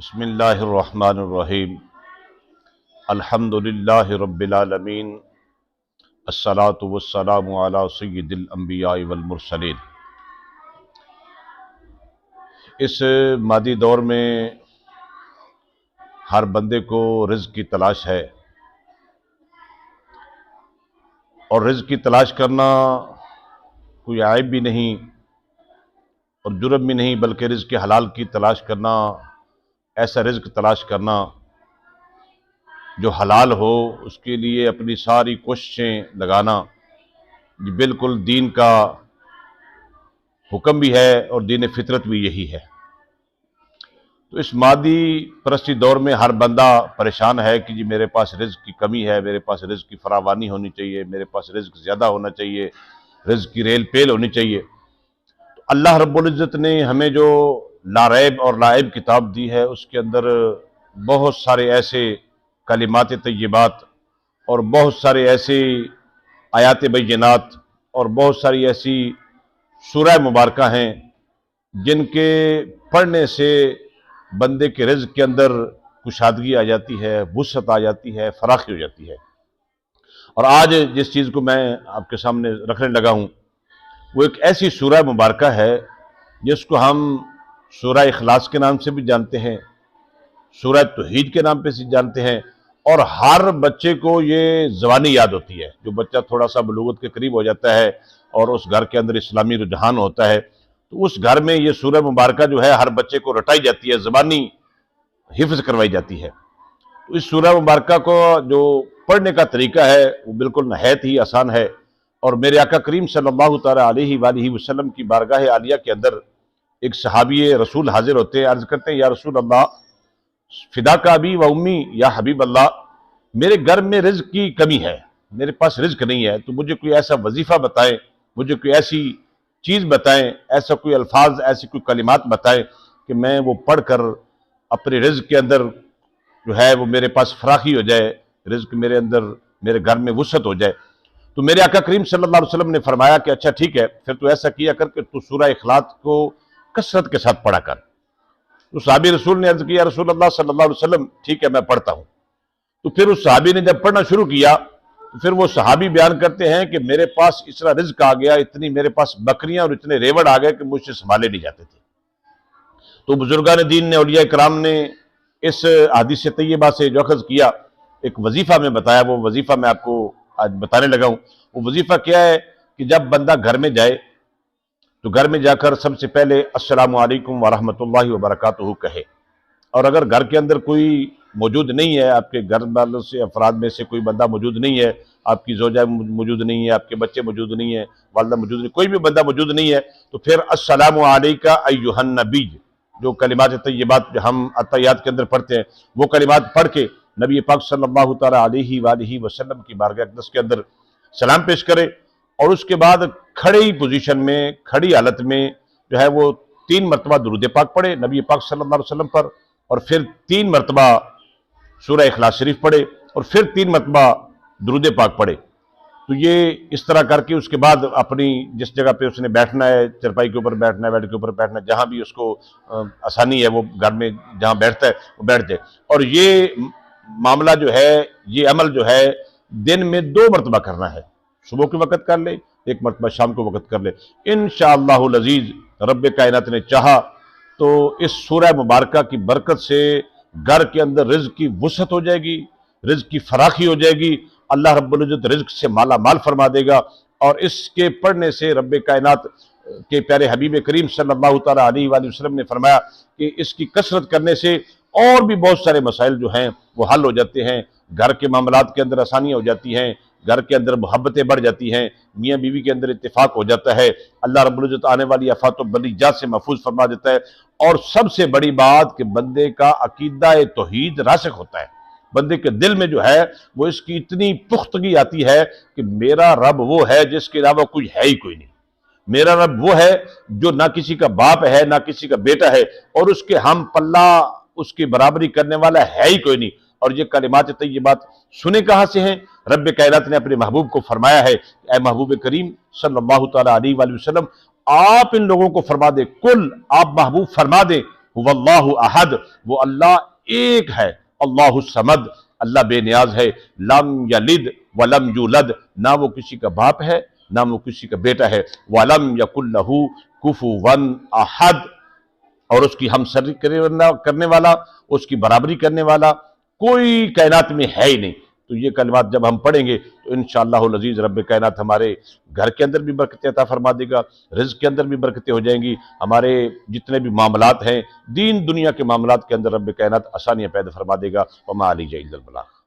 بسم اللہ الرحمن الرحیم الحمد للہ رب العالمین الصلاۃ والسلام علی سید الانبیاء والمرسلین۔ اس مادی دور میں ہر بندے کو رزق کی تلاش ہے، اور رزق کی تلاش کرنا کوئی عیب بھی نہیں اور جرم بھی نہیں، بلکہ رزق حلال کی تلاش کرنا، ایسا رزق تلاش کرنا جو حلال ہو، اس کے لیے اپنی ساری کوششیں لگانا، یہ بالکل دین کا حکم بھی ہے اور دین فطرت بھی یہی ہے۔ تو اس مادی پرستی دور میں ہر بندہ پریشان ہے کہ جی میرے پاس رزق کی کمی ہے، میرے پاس رزق کی فراوانی ہونی چاہیے، میرے پاس رزق زیادہ ہونا چاہیے، رزق کی ریل پیل ہونی چاہیے۔ تو اللہ رب العزت نے ہمیں جو لاریب اور لائب کتاب دی ہے، اس کے اندر بہت سارے ایسے کلمات طیبات اور بہت سارے ایسے آیات بینات اور بہت ساری ایسی سورہ مبارکہ ہیں جن کے پڑھنے سے بندے کے رزق کے اندر کشادگی آ جاتی ہے، وسعت آ جاتی ہے، فراخی ہو جاتی ہے۔ اور آج جس چیز کو میں آپ کے سامنے رکھنے لگا ہوں وہ ایک ایسی سورہ مبارکہ ہے جس کو ہم سورہ اخلاص کے نام سے بھی جانتے ہیں، سورہ توحید کے نام پہ سے جانتے ہیں، اور ہر بچے کو یہ زبانی یاد ہوتی ہے۔ جو بچہ تھوڑا سا بلوغت کے قریب ہو جاتا ہے اور اس گھر کے اندر اسلامی رجحان ہوتا ہے تو اس گھر میں یہ سورہ مبارکہ جو ہے ہر بچے کو رٹائی جاتی ہے، زبانی حفظ کروائی جاتی ہے۔ تو اس سورہ مبارکہ کو جو پڑھنے کا طریقہ ہے وہ بالکل نہایت ہی آسان ہے، اور میرے آقا کریم صلی اللہ تعالیٰ علیہ وآلہ وسلم کی بارگاہ عالیہ کے اندر ایک صحابی رسول حاضر ہوتے ہیں، عرض کرتے ہیں یا رسول اللہ فداک ابی و امی، یا حبیب اللہ میرے گھر میں رزق کی کمی ہے، میرے پاس رزق نہیں ہے، تو مجھے کوئی ایسا وظیفہ بتائیں، مجھے کوئی ایسی چیز بتائیں، ایسا کوئی الفاظ، ایسی کوئی کلمات بتائیں کہ میں وہ پڑھ کر اپنے رزق کے اندر جو ہے وہ میرے پاس فراخی ہو جائے، رزق میرے اندر میرے گھر میں وسعت ہو جائے۔ تو میرے آقا کریم صلی اللہ علیہ وسلم نے فرمایا کہ اچھا ٹھیک ہے، پھر تو ایسا کیا کر کہ تو سورہ اخلاص کو کثرت کے ساتھ پڑھا کر۔ تو صحابی رسول نے عرض کیا رسول اللہ صلی اللہ علیہ وسلم ٹھیک ہے میں پڑھتا ہوں۔ تو پھر اس صحابی نے جب پڑھنا شروع کیا تو پھر وہ صحابی بیان کرتے ہیں کہ میرے پاس اتنا رزق آ گیا، اتنی میرے پاس بکریاں اور اتنے ریوڑ آ گئے کہ مجھ سے سنبھالے نہیں جاتے تھے۔ تو بزرگان دین نے، اولیاء کرام نے اس حدیث طیبہ سے جو اخذ کیا، ایک وظیفہ میں بتایا، وہ وظیفہ میں آپ کو آج بتانے لگا ہوں۔ وہ وظیفہ کیا ہے کہ جب بندہ گھر میں جائے تو گھر میں جا کر سب سے پہلے السلام علیکم ورحمۃ اللہ وبرکاتہ کہے، اور اگر گھر کے اندر کوئی موجود نہیں ہے، آپ کے گھر والوں سے افراد میں سے کوئی بندہ موجود نہیں ہے، آپ کی زوجہ موجود نہیں ہے، آپ کے بچے موجود نہیں ہیں، والدہ موجود نہیں، کوئی بھی بندہ موجود نہیں ہے، تو پھر السلام علیکہ ایھا النبی، جو کلمات طیبات جو ہم التحیات کے اندر پڑھتے ہیں وہ کلمات پڑھ کے نبی پاک صلی اللہ تعالیٰ علیہ وآلہ وسلم کی بارگاہ اقدس کے اندر سلام پیش کرے، اور اس کے بعد کھڑی پوزیشن میں، کھڑی حالت میں جو ہے وہ 3 مرتبہ درود پاک پڑھے نبی پاک صلی اللہ علیہ وسلم پر، اور پھر 3 مرتبہ سورہ اخلاص شریف پڑھے، اور پھر 3 مرتبہ درود پاک پڑھے۔ تو یہ اس طرح کر کے اس کے بعد اپنی جس جگہ پہ اس نے بیٹھنا ہے، چرپائی کے اوپر بیٹھنا ہے، بیڈ کے اوپر بیٹھنا ہے، جہاں بھی اس کو آسانی ہے وہ گھر میں جہاں بیٹھتا ہے وہ بیٹھ جائے۔ اور یہ معاملہ جو ہے، یہ عمل جو ہے دن میں 2 مرتبہ کرنا ہے، صبح کے وقت کر لے، 1 مرتبہ شام کے وقت کر لے۔ انشاءاللہ العزیز رب کائنات نے چاہا تو اس سورہ مبارکہ کی برکت سے گھر کے اندر رزق کی وسعت ہو جائے گی، رزق کی فراخی ہو جائے گی، اللہ رب العزت رزق سے مالا مال فرما دے گا، اور اس کے پڑھنے سے رب کائنات کے پیارے حبیب کریم صلی اللہ تعالیٰ علیہ وآلہ وسلم نے فرمایا کہ اس کی کثرت کرنے سے اور بھی بہت سارے مسائل جو ہیں وہ حل ہو جاتے ہیں، گھر کے معاملات کے اندر آسانیاں ہو جاتی ہیں، گھر کے اندر محبتیں بڑھ جاتی ہیں، میاں بیوی کے اندر اتفاق ہو جاتا ہے، اللہ رب العزت آنے والی آفات و بلیجات سے محفوظ فرما دیتا ہے، اور سب سے بڑی بات کہ بندے کا عقیدہ توحید راسخ ہوتا ہے، بندے کے دل میں جو ہے وہ اس کی اتنی پختگی آتی ہے کہ میرا رب وہ ہے جس کے علاوہ کوئی ہے ہی کوئی نہیں، میرا رب وہ ہے جو نہ کسی کا باپ ہے نہ کسی کا بیٹا ہے، اور اس کے ہم پلہ اس کی برابری کرنے والا ہے ہی کوئی نہیں۔ اور یہ کلمات طیبات سنے کہاں سے ہیں؟ رب کائنات نے اپنے محبوب کو فرمایا ہے، اے محبوب کریم صلی اللہ تعالیٰ علیہ وآلہ وسلم آپ ان لوگوں کو فرما دیں، کل آپ محبوب فرما دیں هو اللہ احد، وہ اللہ ایک ہے، اللہ الصمد، اللہ بے نیاز ہے، لم یلد ولم یولد، نہ وہ کسی کا باپ ہے نہ وہ کسی کا بیٹا ہے، ولم یکن لہ کفوا احد، اور اس کی ہمسری کرنے والا، اس کی برابری کرنے والا کوئی کائنات میں ہے ہی نہیں۔ تو یہ کلمات جب ہم پڑھیں گے تو انشاءاللہ العزیز رب کائنات ہمارے گھر کے اندر بھی برکتیں عطا فرما دے گا، رزق کے اندر بھی برکتیں ہو جائیں گی، ہمارے جتنے بھی معاملات ہیں دین دنیا کے معاملات کے اندر رب کائنات آسانیاں پیدا فرما دے گا۔ وما علیہ الا البلاغ۔